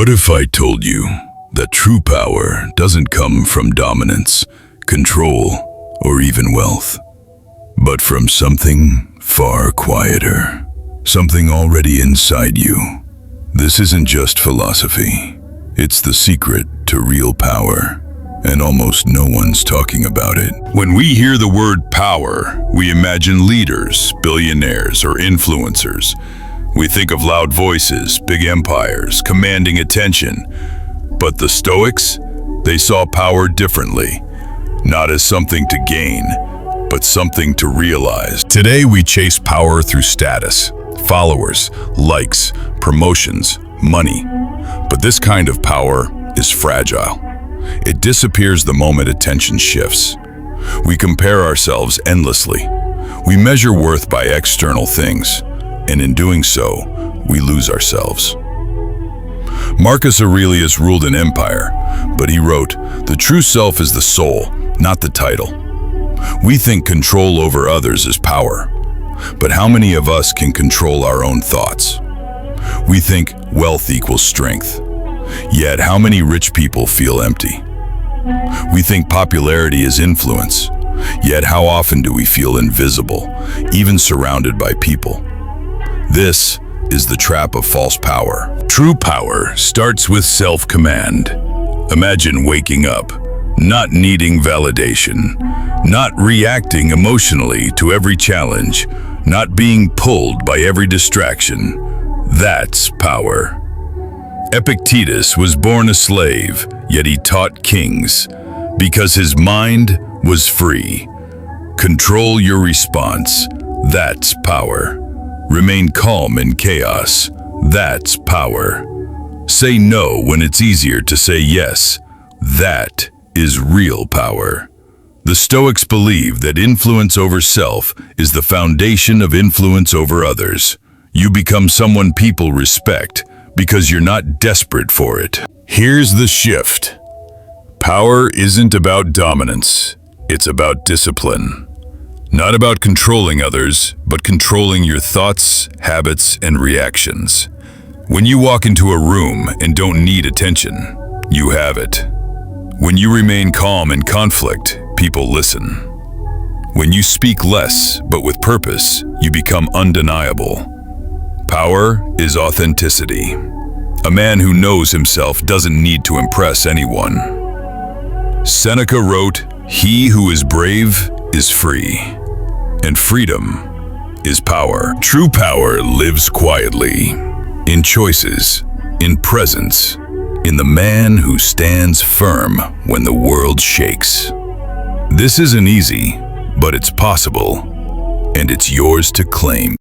What if I told you that true power doesn't come from dominance, control, or even wealth, but from something far quieter, something already inside you? This isn't just philosophy. It's the secret to real power, and almost no one's talking about it. When we hear the word power, we imagine leaders, billionaires, or influencers. We think of loud voices, big empires, commanding attention. But the Stoics, they saw power differently, not as something to gain, but something to realize. Today we chase power through status, followers, likes, promotions, money. But this kind of power is fragile. It disappears the moment attention shifts. We compare ourselves endlessly. We measure worth by external things, and in doing so, we lose ourselves. Marcus Aurelius ruled an empire, but he wrote, "The true self is the soul, not the title." We think control over others is power, but how many of us can control our own thoughts? We think wealth equals strength, yet how many rich people feel empty? We think popularity is influence, yet how often do we feel invisible, even surrounded by people? This is the trap of false power. True power starts with self-command. Imagine waking up, not needing validation, not reacting emotionally to every challenge, not being pulled by every distraction. That's power. Epictetus was born a slave, yet he taught kings, because his mind was free. Control your response. That's power. Remain calm in chaos. That's power. Say no when it's easier to say yes. That is real power. The Stoics believe that influence over self is the foundation of influence over others. You become someone people respect because you're not desperate for it. Here's the shift. Power isn't about dominance. It's about discipline. Not about controlling others, but controlling your thoughts, habits, and reactions. When you walk into a room and don't need attention, you have it. When you remain calm in conflict, people listen. When you speak less, but with purpose, you become undeniable. Power is authenticity. A man who knows himself doesn't need to impress anyone. Seneca wrote, "He who is brave is free, and freedom is power." True power lives quietly, in choices, in presence, in the man who stands firm when the world shakes. This isn't easy, but it's possible, and it's yours to claim.